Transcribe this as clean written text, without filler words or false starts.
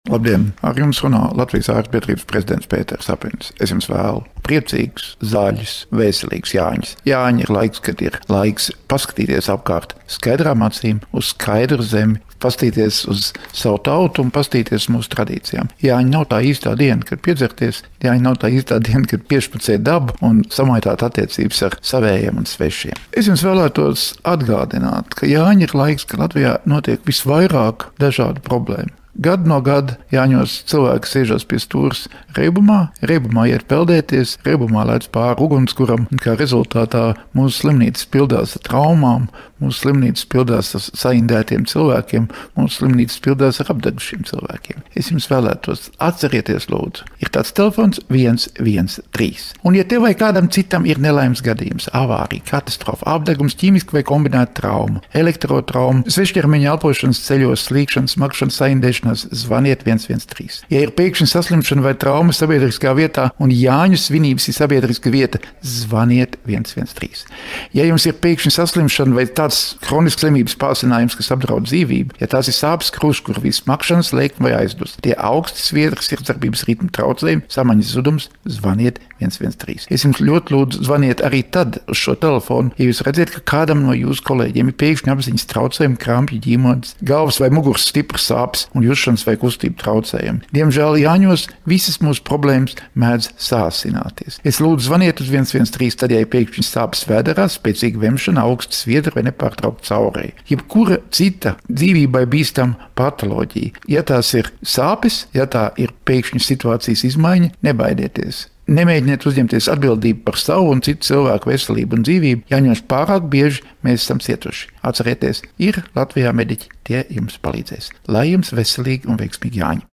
Labdien! Ar jums runā Latvijas ārstbiedrības prezidents Pēters Apins. Es jums vēlu priecīgus, zaļus, veselīgus Jāņus. Jāņi ir laiks, kad ir laiks paskatīties apkārt skaidrām acīm, uz skaidru zemi, paskatīties uz savu tautu un paskatīties mūsu tradīcijām. Jāņi nav tā īstā diena, kad piedzerties, Jāņi nav tā īstā diena, kad piešpacēt dabu un samaitāt attiecības ar savējiem un svešiem. Es jums vēlētos atgādināt, ka Jāņi ir laiks, kad Latvijā notiek visvairāk dažādu problēmu. Gadu no gada Jāņos cilvēki sēžas pie stūres reibumā iet peldēties, reibumā lēc pāri ugunskuram, un kā rezultātā mūsu slimnīcas pildās ar traumām, mūsu slimnīcas pildās ar saindētiem cilvēkiem, mūsu slimnīcas pildās ar apdegušiem cilvēkiem. Es jums vēlētos atcerieties, lūdzu, ir tāds telefons 113. Un ja tev vai kādam citam ir nelaimes gadījums, avārija, katastrofa, apdegums, ķīmiska vai kombinēta trauma, elektrotrauma, svešķermeņa elpošanas ceļos, slīkšanas, smakšanas, saindēšanās, zvaniet 113. Ja ir pēkšņa saslimšana vai trauma sabiedriskā vietā un Jāņu svinības ir sabiedriska vieta, zvaniet 113. Ja jums ir pēkšņa saslimšana vai tāds kronisks slimības pārsinājums, kas apdraud dzīvību, ja tās ir sāpes, krustkurvīs, smakšanas, lēkme vai aizdus, tie augsti sviedras, sirdsdarbības ritma traucējumi, samaņas zudums, zvaniet 113. Es jums ļoti lūdzu, zvaniet arī tad uz šo telefonu, ja jūs redzat, ka kādam no jūsu kolēģiem ir pēkšņi apziņas traucējumi, krampji, ģīmonis, galvas vai muguras stipras sāpes un jušanas vai kustību traucējumi. Diemžēl Jāņos visas mūsu problēmas mēdz sāsināties. Es lūdzu zvaniet uz 113, tad, ja ir pēkšņi sāpes vēderā, spēcīga vemšana, augsta sviedra vai nepārtraukta caurēja. Jebkura cita dzīvībai bīstama patoloģija. Ja tās ir sāpes, ja tā ir pēkšņi situācijas izmaiņa, nebaidieties. Nemēģiniet uzņemties atbildību par savu un citu cilvēku veselību un dzīvību, Jāņos pārāk bieži mēs esam cietuši. Atcerieties, ir Latvijā mediķi, tie jums palīdzēs. Lai jums veselīgi un veiksmīgi Jāņi!